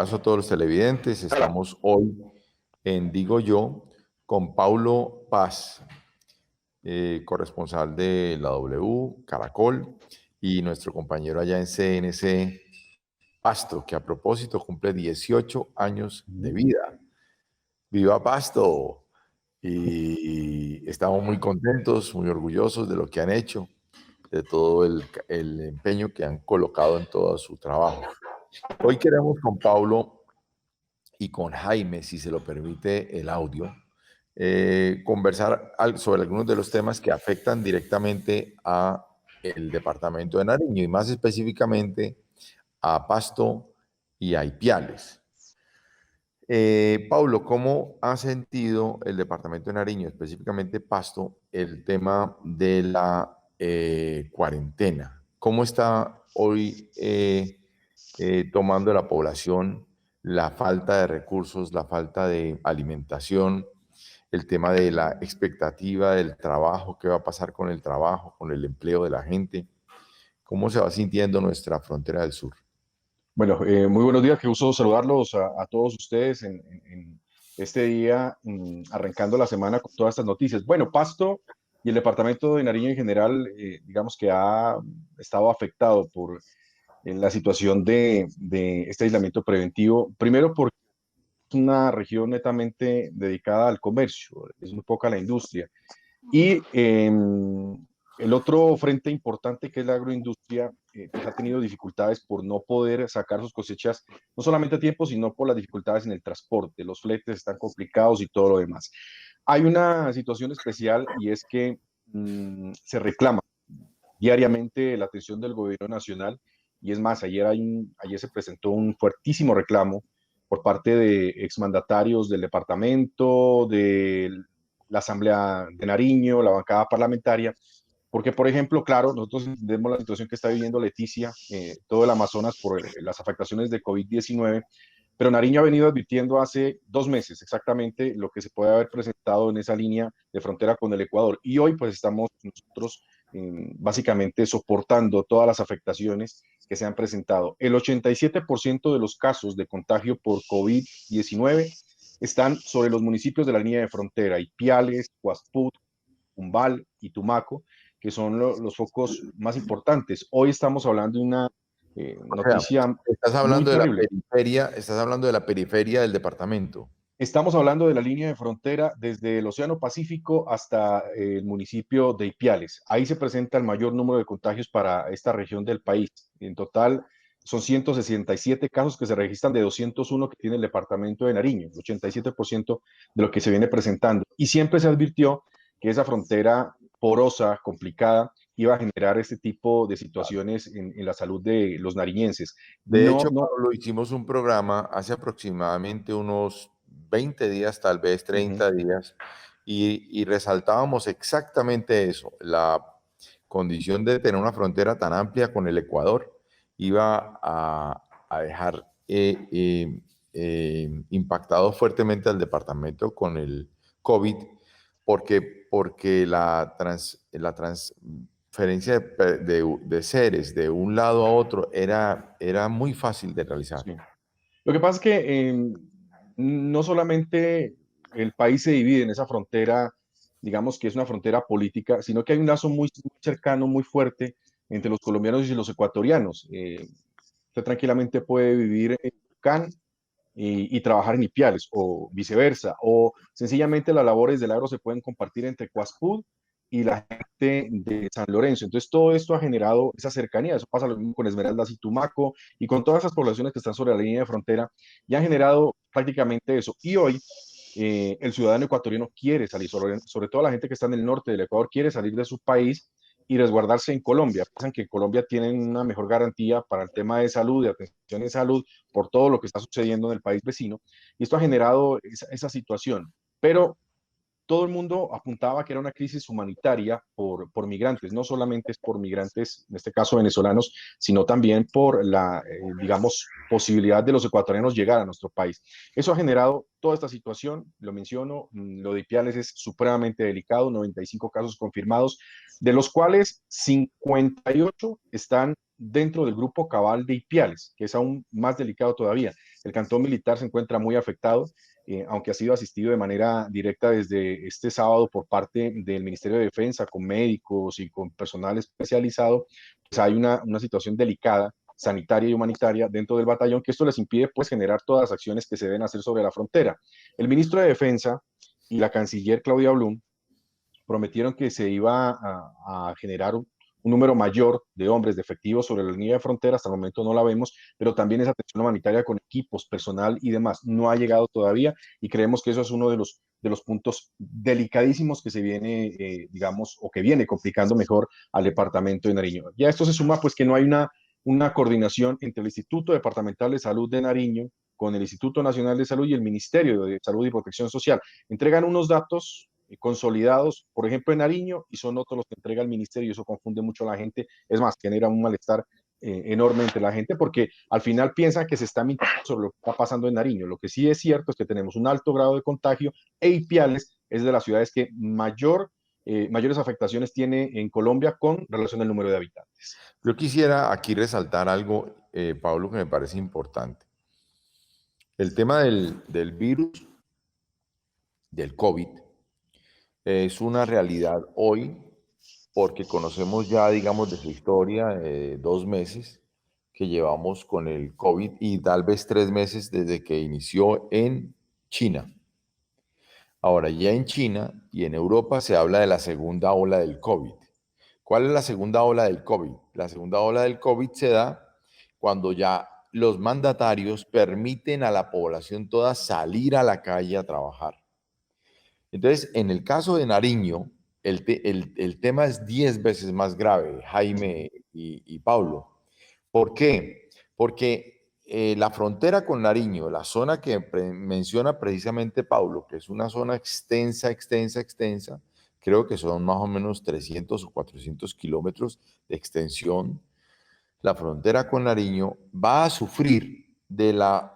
abrazo a todos los televidentes. Estamos hoy en Digo Yo con Paulo Paz, corresponsal de la W, Caracol, y nuestro compañero allá en CNC, Pasto, que a propósito cumple 18 años de vida. ¡Viva Pasto! Y estamos muy contentos, muy orgullosos de lo que han hecho, de todo el empeño que han colocado en todo su trabajo. Hoy queremos con Paulo y con Jaime, si se lo permite el audio, conversar sobre algunos de los temas que afectan directamente a el departamento de Nariño y más específicamente a Pasto y a Ipiales. Paulo, ¿cómo ha sentido el departamento de Nariño, específicamente Pasto, el tema de la cuarentena? ¿Cómo está hoy tomando la población la falta de recursos, la falta de alimentación, el tema de la expectativa del trabajo, qué va a pasar con el trabajo, con el empleo de la gente? ¿Cómo se va sintiendo nuestra frontera del sur? Bueno, muy buenos días, qué gusto saludarlos a todos ustedes en este día, arrancando la semana con todas estas noticias. Bueno, Pasto y el departamento de Nariño en general, digamos que ha estado afectado por la situación de este aislamiento preventivo. Primero porque es una región netamente dedicada al comercio, es muy poca la industria. Y el otro frente importante, que es la agroindustria, pues ha tenido dificultades por no poder sacar sus cosechas, no solamente a tiempo, sino por las dificultades en el transporte. Los fletes están complicados y todo lo demás. Hay una situación especial y es que se reclama diariamente la atención del gobierno nacional. Y es más, ayer se presentó un fuertísimo reclamo por parte de exmandatarios del departamento, de la Asamblea de Nariño, la bancada parlamentaria, porque, por ejemplo, claro, nosotros entendemos la situación que está viviendo Leticia, todo el Amazonas, por las afectaciones de COVID-19, pero Nariño ha venido advirtiendo hace 2 meses exactamente lo que se puede haber presentado en esa línea de frontera con el Ecuador. Y hoy pues estamos nosotros básicamente soportando todas las afectaciones que se han presentado. El 87% de los casos de contagio por COVID-19 están sobre los municipios de la línea de frontera, Ipiales, Huasput, Umbal y Tumaco, que son los focos más importantes. Hoy estamos hablando de una O sea, noticia estás muy hablando de la terrible. periferia, estás hablando de la periferia del departamento. Estamos hablando de la línea de frontera desde el Océano Pacífico hasta el municipio de Ipiales. Ahí se presenta el mayor número de contagios para esta región del país. En total son 167 casos que se registran de 201 que tiene el departamento de Nariño, el 87% de lo que se viene presentando. Y siempre se advirtió que esa frontera porosa, complicada, iba a generar este tipo de situaciones en la salud de los nariñenses. De No, hecho, no. Pablo, hicimos un programa hace aproximadamente unos 20 días, tal vez Uh-huh. 30 días, y resaltábamos exactamente eso, la condición de tener una frontera tan amplia con el Ecuador iba a dejar impactado fuertemente al departamento con el COVID, porque la transferencia de seres de un lado a otro era muy fácil de realizar. Sí. Lo que pasa es que no solamente el país se divide en esa frontera, digamos que es una frontera política, sino que hay un lazo muy, muy cercano, muy fuerte entre los colombianos y los ecuatorianos. Usted tranquilamente puede vivir en Tucán y trabajar en Ipiales, o viceversa, o sencillamente las labores del agro se pueden compartir entre Coaspud y la gente de San Lorenzo. Entonces, todo esto ha generado esa cercanía. Eso pasa lo mismo con Esmeraldas y Tumaco y con todas esas poblaciones que están sobre la línea de frontera, y han generado prácticamente eso. Y hoy el ciudadano ecuatoriano quiere salir, sobre todo la gente que está en el norte del Ecuador, quiere salir de su país y resguardarse en Colombia. Piensan que en Colombia tienen una mejor garantía para el tema de salud, de atención en salud, por todo lo que está sucediendo en el país vecino. Y esto ha generado esa situación. Pero todo el mundo apuntaba que era una crisis humanitaria por migrantes. No solamente es por migrantes, en este caso venezolanos, sino también por la, digamos, posibilidad de los ecuatorianos llegar a nuestro país. Eso ha generado toda esta situación, lo menciono, lo de Ipiales es supremamente delicado, 95 casos confirmados, de los cuales 58 están dentro del grupo cabal de Ipiales, que es aún más delicado todavía. El cantón militar se encuentra muy afectado, aunque ha sido asistido de manera directa desde este sábado por parte del Ministerio de Defensa, con médicos y con personal especializado. Pues hay una situación delicada sanitaria y humanitaria dentro del batallón, que esto les impide pues generar todas las acciones que se deben hacer sobre la frontera. El ministro de Defensa y la canciller Claudia Blum prometieron que se iba a generar un número mayor de hombres, de efectivos sobre la línea de frontera. Hasta el momento no la vemos, pero también esa atención humanitaria con equipos, personal y demás no ha llegado todavía, y creemos que eso es uno de los puntos delicadísimos que se viene, digamos, o que viene complicando mejor al departamento de Nariño. Ya esto se suma pues que no hay una coordinación entre el Instituto Departamental de Salud de Nariño con el Instituto Nacional de Salud y el Ministerio de Salud y Protección Social. Entregan unos datos consolidados, por ejemplo, en Nariño, y son otros los que entrega el ministerio, y eso confunde mucho a la gente. Es más, genera un malestar enorme entre la gente, porque al final piensan que se está mintiendo sobre lo que está pasando en Nariño. Lo que sí es cierto es que tenemos un alto grado de contagio, e Ipiales es de las ciudades que mayores afectaciones tiene en Colombia con relación al número de habitantes. Yo quisiera aquí resaltar algo, Pablo, que me parece importante. El tema del virus, del COVID, es una realidad hoy porque conocemos ya, digamos, de su historia, 2 meses que llevamos con el COVID y tal vez 3 meses desde que inició en China. Ahora, ya en China y en Europa se habla de la segunda ola del COVID. ¿Cuál es la segunda ola del COVID? La segunda ola del COVID se da cuando ya los mandatarios permiten a la población toda salir a la calle a trabajar. Entonces, en el caso de Nariño, el tema es 10 veces más grave, Jaime y Pablo. ¿Por qué? Porque la frontera con Nariño, la zona que menciona precisamente Pablo, que es una zona extensa, extensa, extensa, creo que son más o menos 300 o 400 kilómetros de extensión, la frontera con Nariño va a sufrir de la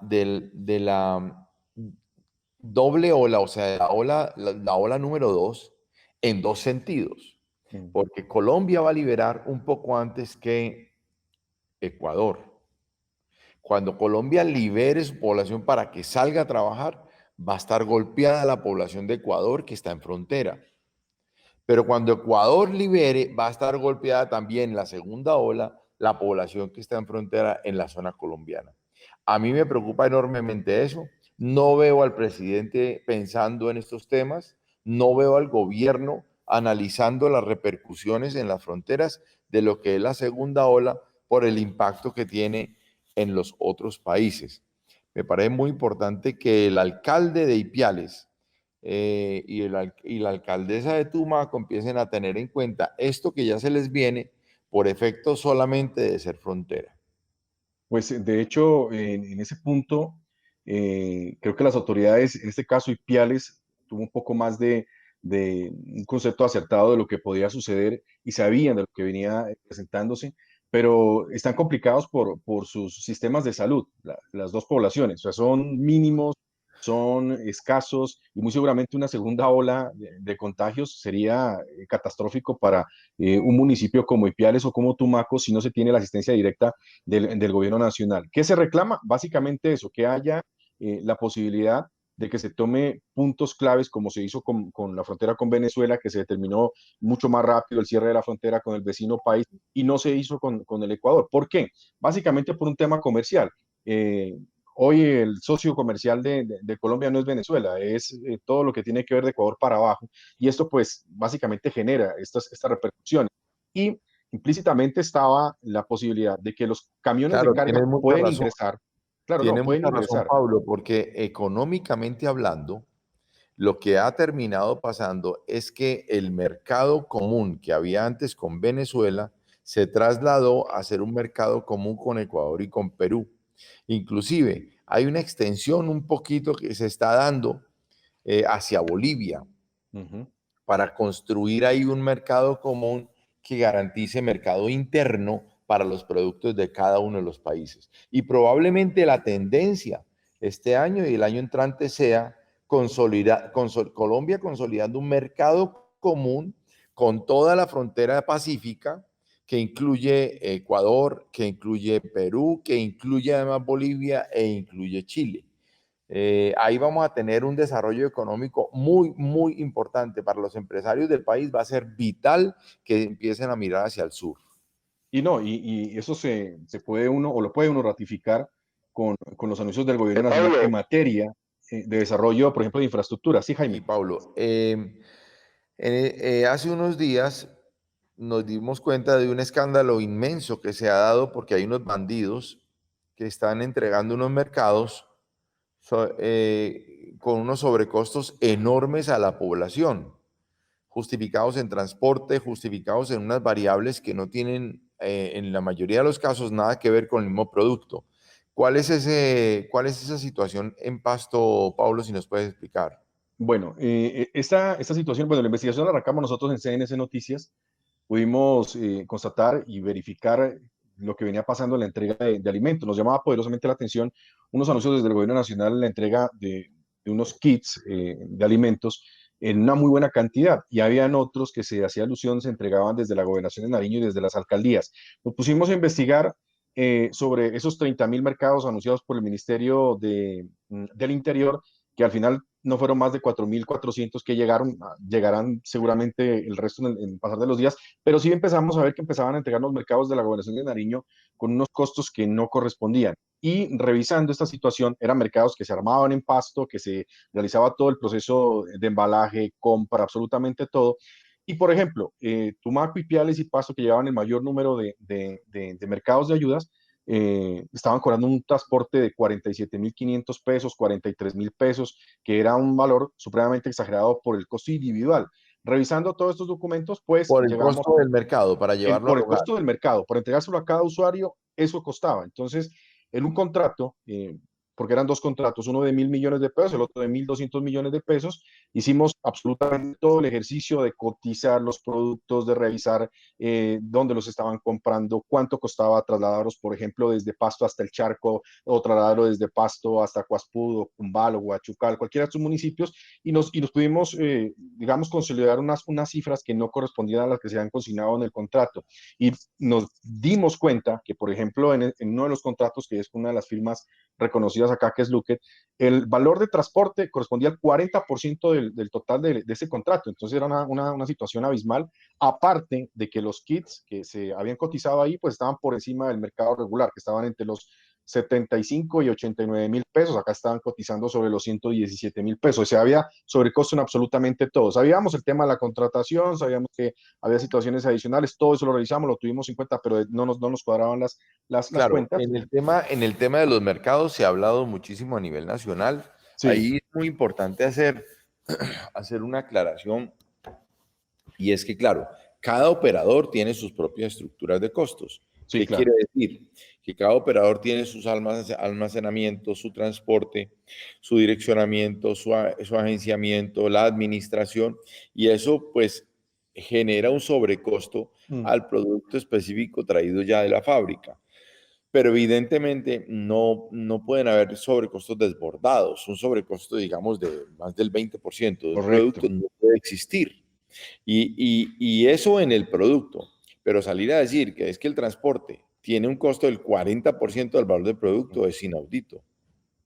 doble ola, o sea, la ola número 2, en dos sentidos. Mm. Porque Colombia va a liberar un poco antes que Ecuador. Cuando Colombia libere su población para que salga a trabajar, va a estar golpeada la población de Ecuador que está en frontera. Pero cuando Ecuador libere, va a estar golpeada también la segunda ola, la población que está en frontera en la zona colombiana. A mí me preocupa enormemente eso. No veo al presidente pensando en estos temas, no veo al gobierno analizando las repercusiones en las fronteras de lo que es la segunda ola por el impacto que tiene en los otros países. Me parece muy importante que el alcalde de Ipiales y la alcaldesa de Tumaco empiecen a tener en cuenta esto que ya se les viene por efecto solamente de ser frontera. Pues de hecho, en ese punto, creo que las autoridades, en este caso Ipiales, tuvo un poco más de un concepto acertado de lo que podía suceder y sabían de lo que venía presentándose, pero están complicados por sus sistemas de salud, las dos poblaciones, o sea, son mínimos, son escasos, y muy seguramente una segunda ola de contagios sería catastrófico para un municipio como Ipiales o como Tumaco si no se tiene la asistencia directa del gobierno nacional. ¿Qué se reclama? Básicamente eso, que haya la posibilidad de que se tome puntos claves como se hizo con la frontera con Venezuela, que se determinó mucho más rápido el cierre de la frontera con el vecino país, y no se hizo con el Ecuador. ¿Por qué? Básicamente por un tema comercial. Hoy el socio comercial de Colombia no es Venezuela, es todo lo que tiene que ver de Ecuador para abajo, y esto pues básicamente genera estas repercusiones. Y implícitamente estaba la posibilidad de que los camiones de Claro, carga pueden ingresar. Claro, no, tiene pueden mucha razón, ingresar. Pablo, porque económicamente hablando, lo que ha terminado pasando es que el mercado común que había antes con Venezuela se trasladó a ser un mercado común con Ecuador y con Perú. Inclusive hay una extensión un poquito que se está dando hacia Bolivia Ujú. para construir ahí un mercado común que garantice mercado interno para los productos de cada uno de los países. Y probablemente la tendencia este año y el año entrante sea Colombia consolidando un mercado común con toda la frontera pacífica, que incluye Ecuador, que incluye Perú, que incluye además Bolivia e incluye Chile. Ahí vamos a tener un desarrollo económico muy, muy importante. Para los empresarios del país va a ser vital que empiecen a mirar hacia el sur. Y no, y eso se puede uno, o lo puede uno ratificar con los anuncios del gobierno nacional en materia de desarrollo, por ejemplo, de infraestructura. Sí, Y Jaime. Pablo, hace unos días nos dimos cuenta de un escándalo inmenso que se ha dado porque hay unos bandidos que están entregando unos mercados con unos sobrecostos enormes a la población, justificados en transporte, justificados en unas variables que no tienen, en la mayoría de los casos, nada que ver con el mismo producto. ¿Cuál es esa situación en Pasto, Pablo, si nos puedes explicar? Bueno, esta situación, bueno, la investigación la arrancamos nosotros en CNC Noticias. Pudimos constatar y verificar lo que venía pasando en la entrega de alimentos. Nos llamaba poderosamente la atención unos anuncios desde el gobierno nacional en la entrega de unos kits de alimentos en una muy buena cantidad. Y habían otros que se hacía alusión, se entregaban desde la gobernación de Nariño y desde las alcaldías. Nos pusimos a investigar sobre esos 30.000 mercados anunciados por el Ministerio del Interior, que al final no fueron más de 4.400 que llegarán seguramente el resto en el pasar de los días, pero sí empezamos a ver que empezaban a entregar los mercados de la gobernación de Nariño con unos costos que no correspondían. Y revisando esta situación, eran mercados que se armaban en Pasto, que se realizaba todo el proceso de embalaje, compra, absolutamente todo. Y por ejemplo, Tumaco, Ipiales y Pasto, que llevaban el mayor número de mercados de ayudas, estaban cobrando un transporte de 47.500 pesos, 43.000 pesos, que era un valor supremamente exagerado por el costo individual. Revisando todos estos documentos, pues Por el llegamos costo del mercado para llevarlo por al el hogar. costo del mercado, por entregárselo a cada usuario, eso costaba. Entonces, en un contrato, porque eran dos contratos, uno de 1.000 millones de pesos, el otro de 1.200 millones de pesos, hicimos absolutamente todo el ejercicio de cotizar los productos, de revisar dónde los estaban comprando, cuánto costaba trasladarlos, por ejemplo, desde Pasto hasta el Charco, o trasladarlo desde Pasto hasta Coaspudo, Cumbal o Huachucal, cualquiera de estos municipios, y nos pudimos, digamos, consolidar unas cifras que no correspondían a las que se habían consignado en el contrato. Y nos dimos cuenta que, por ejemplo, en uno de los contratos, que es una de las firmas reconocidas acá, que es Luque, el valor de transporte correspondía al 40% del total de ese contrato. Entonces era una situación abismal, aparte de que los kits que se habían cotizado ahí, pues estaban por encima del mercado regular, que estaban entre los 75 y 89.000 pesos. Acá estaban cotizando sobre los 117.000 pesos. O sea, había sobrecosto en absolutamente todo. Sabíamos el tema de la contratación, sabíamos que había situaciones adicionales, todo eso lo revisamos, lo tuvimos en cuenta, pero no nos cuadraban las Claro, cuentas. en el tema de los mercados se ha hablado muchísimo a nivel nacional. Sí, Ahí es muy importante hacer una aclaración y es que, claro, cada operador tiene sus propias estructuras de costos. sí, ¿Qué quiere claro. decir? Que cada operador tiene sus almacenamientos, su transporte, su direccionamiento, su agenciamiento, la administración, y eso pues genera un sobrecosto Mm, al producto específico traído ya de la fábrica. Pero evidentemente no pueden haber sobrecostos desbordados. Un sobrecosto, digamos, de más del 20% de un correcto. producto no puede existir. Y eso en el producto, pero salir a decir que es que el transporte tiene un costo del 40% del valor del producto es inaudito.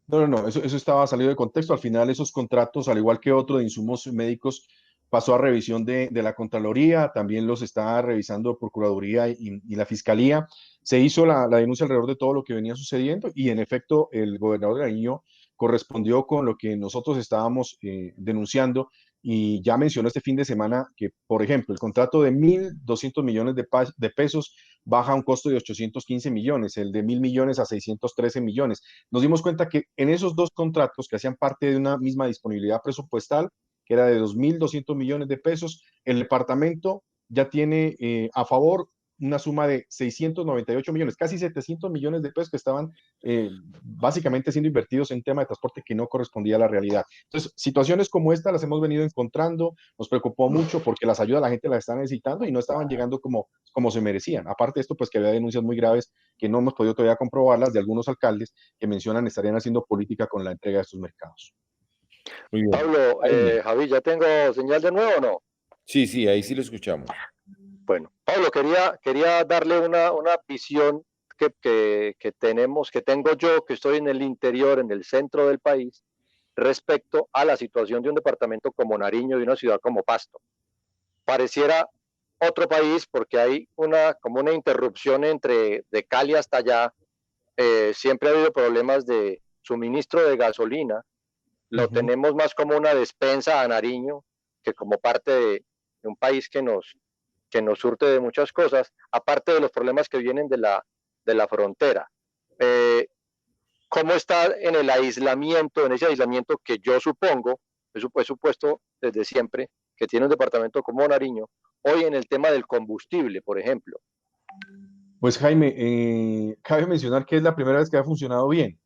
No, eso estaba salido de contexto. Al final, esos contratos, al igual que otro de insumos médicos, pasó a revisión de la Contraloría, también los está revisando Procuraduría y la Fiscalía. Se hizo la denuncia alrededor de todo lo que venía sucediendo y, en efecto, el gobernador de Nariño correspondió con lo que nosotros estábamos denunciando, y ya mencionó este fin de semana que, por ejemplo, el contrato de 1.200 millones de pesos baja a un costo de 815 millones, el de 1.000 millones a 613 millones. Nos dimos cuenta que en esos dos contratos, que hacían parte de una misma disponibilidad presupuestal, que era de 2.200 millones de pesos, el departamento ya tiene a favor una suma de 698 millones, casi 700 millones de pesos, que estaban básicamente siendo invertidos en tema de transporte que no correspondía a la realidad. Entonces, situaciones como esta las hemos venido encontrando, nos preocupó mucho porque las ayudas la gente las está necesitando y no estaban llegando como se merecían. Aparte de esto, pues que había denuncias muy graves que no hemos podido todavía comprobarlas, de algunos alcaldes que mencionan estarían haciendo política con la entrega de estos mercados. Muy bien. Pablo, Jaime. Javi, ¿ya tengo señal de nuevo o no? Sí, sí, ahí sí lo escuchamos. Bueno, Pablo, quería darle una visión que tenemos, que tengo yo, que estoy en el interior, en el centro del país, respecto a la situación de un departamento como Nariño y una ciudad como Pasto. Pareciera otro país porque hay como una interrupción entre de Cali hasta allá. Siempre ha habido problemas de suministro de gasolina. Lo Ujú. tenemos más como una despensa a Nariño que como parte de un país que nos surte de muchas cosas, aparte de los problemas que vienen de la frontera. Eh, ¿Cómo está en el aislamiento, en ese aislamiento que yo supongo, es supuesto desde siempre, que tiene un departamento como Nariño, hoy en el tema del combustible, por ejemplo? Pues Jaime, cabe mencionar que es la primera vez que ha funcionado bien,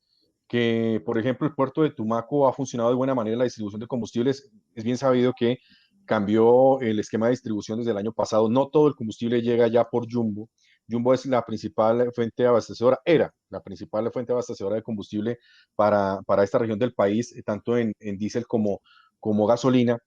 que por ejemplo el puerto de Tumaco ha funcionado de buena manera en la distribución de combustibles. Es bien sabido que cambió el esquema de distribución desde el año pasado. No todo el combustible llega ya por Jumbo. Jumbo es la principal fuente abastecedora, era la principal fuente abastecedora de combustible para esta región del país, tanto en diésel como gasolina.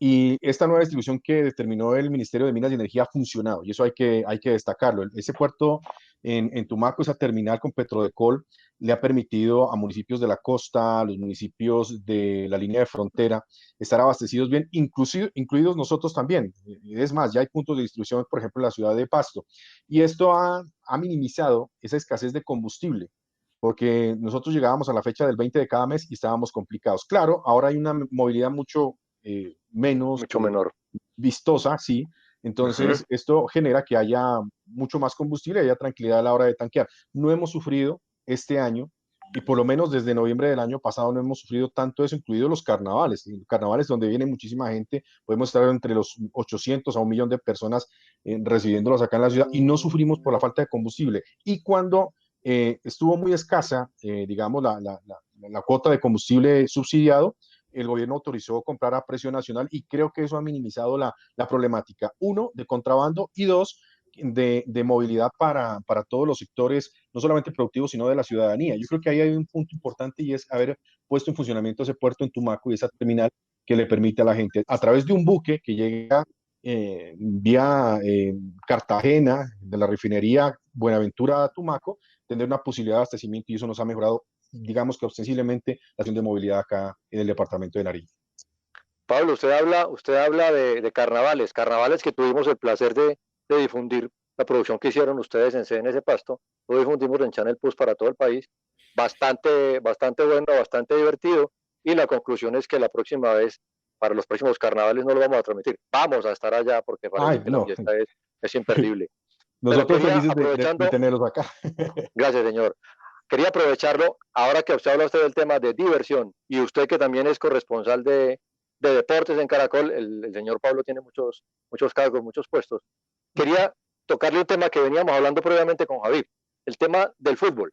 Y esta nueva distribución que determinó el Ministerio de Minas y Energía ha funcionado, y eso hay que destacarlo. Ese puerto en Tumaco, esa terminal con Petrodecol, le ha permitido a municipios de la costa, a los municipios de la línea de frontera, estar abastecidos bien, incluidos nosotros también. Es más, ya hay puntos de distribución, por ejemplo, en la ciudad de Pasto. Y esto ha minimizado esa escasez de combustible, porque nosotros llegábamos a la fecha del 20 de cada mes y estábamos complicados. Claro, ahora hay una movilidad mucho menos Mucho menor. vistosa, sí. Uh -huh. Entonces, esto genera que haya mucho más combustible y haya tranquilidad a la hora de tanquear. No hemos sufrido este año, y por lo menos desde noviembre del año pasado no hemos sufrido tanto eso, incluidos los carnavales. Carnavales donde viene muchísima gente, podemos estar entre los 800 a 1 millón de personas recibiéndolos acá en la ciudad y no sufrimos por la falta de combustible. Y cuando estuvo muy escasa, digamos, la cuota de combustible subsidiado, el gobierno autorizó comprar a precio nacional y creo que eso ha minimizado la problemática, uno, de contrabando y dos, de movilidad para todos los sectores, no solamente productivos, sino de la ciudadanía. Yo creo que ahí hay un punto importante y es haber puesto en funcionamiento ese puerto en Tumaco y esa terminal que le permite a la gente, a través de un buque que llega vía Cartagena, de la refinería Buenaventura a Tumaco, tener una posibilidad de abastecimiento y eso nos ha mejorado, digamos que ostensiblemente, la acción de movilidad acá en el departamento de Nariño. Pablo, usted habla de carnavales, carnavales que tuvimos el placer de difundir la producción que hicieron ustedes en CNS Pasto, lo difundimos en Channel Plus para todo el país, bastante bueno, bastante divertido, y la conclusión es que la próxima vez, para los próximos carnavales no lo vamos a transmitir, vamos a estar allá porque parece Ay, que la no. fiesta es imperdible. Pero Nosotros quería, felices de aprovechando, tenerlos acá. gracias señor, quería aprovecharlo, ahora que usted habla del tema de diversión, y usted que también es corresponsal de deportes en Caracol, el señor Pablo tiene muchos cargos, muchos puestos. Quería tocarle un tema que veníamos hablando previamente con Javier, el tema del fútbol.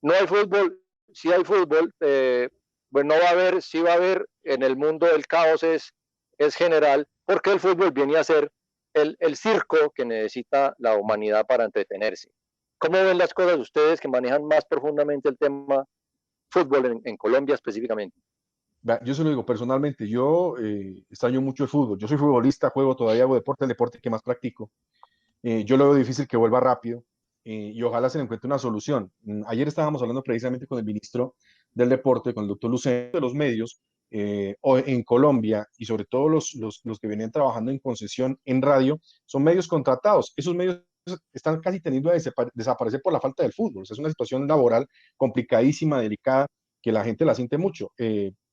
No hay fútbol, sí hay fútbol, pues no va a haber, sí va a haber, en el mundo el caos es general, porque el fútbol viene a ser el circo que necesita la humanidad para entretenerse. ¿Cómo ven las cosas ustedes que manejan más profundamente el tema fútbol en Colombia específicamente? Yo se lo digo personalmente, yo extraño mucho el fútbol. Yo soy futbolista, juego todavía, hago deporte, el deporte que más practico. Yo lo veo difícil que vuelva rápido y ojalá se le encuentre una solución. Ayer estábamos hablando precisamente con el ministro del Deporte, con el doctor Luceno, de los medios en Colombia y sobre todo los que venían trabajando en concesión en radio, son medios contratados. Esos medios están casi teniendo a desaparecer por la falta del fútbol. O sea, es una situación laboral complicadísima, delicada, que la gente la siente mucho.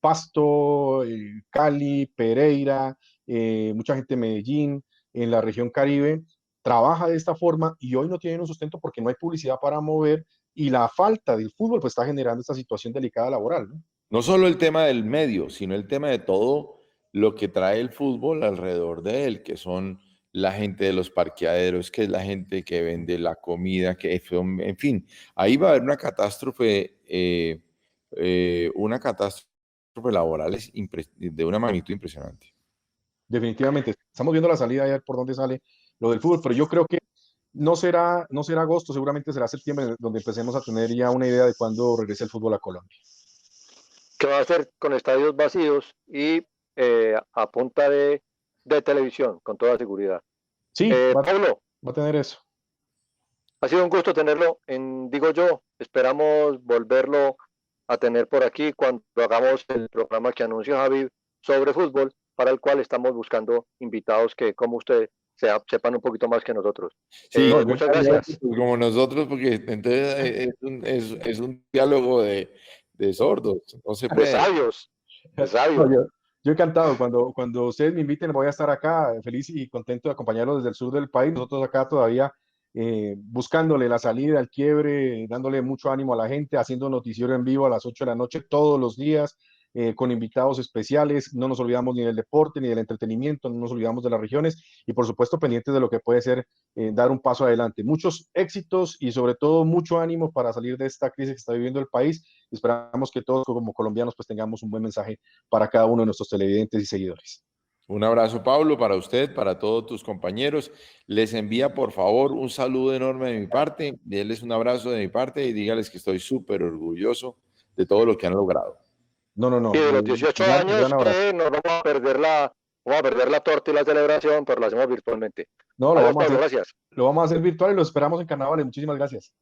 Pasto, Cali, Pereira, mucha gente de Medellín, en la región Caribe, trabaja de esta forma y hoy no tienen un sustento porque no hay publicidad para mover y la falta del fútbol pues está generando esta situación delicada laboral, ¿no? No solo el tema del medio, sino el tema de todo lo que trae el fútbol alrededor de él, que son la gente de los parqueaderos, que es la gente que vende la comida, que son, en fin, ahí va a haber una catástrofe laboral de una magnitud impresionante. Definitivamente, estamos viendo la salida ya por dónde sale lo del fútbol, pero yo creo que no será agosto, seguramente será septiembre donde empecemos a tener ya una idea de cuándo regrese el fútbol a Colombia. Que va a ser con estadios vacíos y a punta de televisión, con toda seguridad. Sí, Pablo, va a tener eso. ha sido un gusto tenerlo digo yo, esperamos volverlo a tener por aquí cuando hagamos el programa que anunció Javi sobre fútbol, para el cual estamos buscando invitados que, como usted, sepan un poquito más que nosotros. Sí, No, Muchas gracias. como nosotros, porque entonces es un diálogo de sordos, no se De puede. sabios, de No, sabios. yo encantado, cuando ustedes me inviten voy a estar acá, feliz y contento de acompañarlos desde el sur del país. Nosotros acá todavía buscándole la salida, el quiebre, dándole mucho ánimo a la gente, haciendo noticiero en vivo a las 8 de la noche todos los días, con invitados especiales. No nos olvidamos ni del deporte ni del entretenimiento, no nos olvidamos de las regiones y por supuesto pendientes de lo que puede ser dar un paso adelante. Muchos éxitos y sobre todo mucho ánimo para salir de esta crisis que está viviendo el país. Esperamos que todos como colombianos pues tengamos un buen mensaje para cada uno de nuestros televidentes y seguidores. Un abrazo, Pablo, para usted, para todos tus compañeros. Les envía, por favor, un saludo enorme de mi parte. Denles un abrazo de mi parte y dígales que estoy súper orgulloso de todo lo que han logrado. No, no, Y no. de los 18 Gran años, abrazo. nos vamos a perder la torta y la celebración, pero la hacemos virtualmente. No, Adiós, Pablo, gracias. lo vamos a hacer virtual y lo esperamos en carnavales. Muchísimas gracias.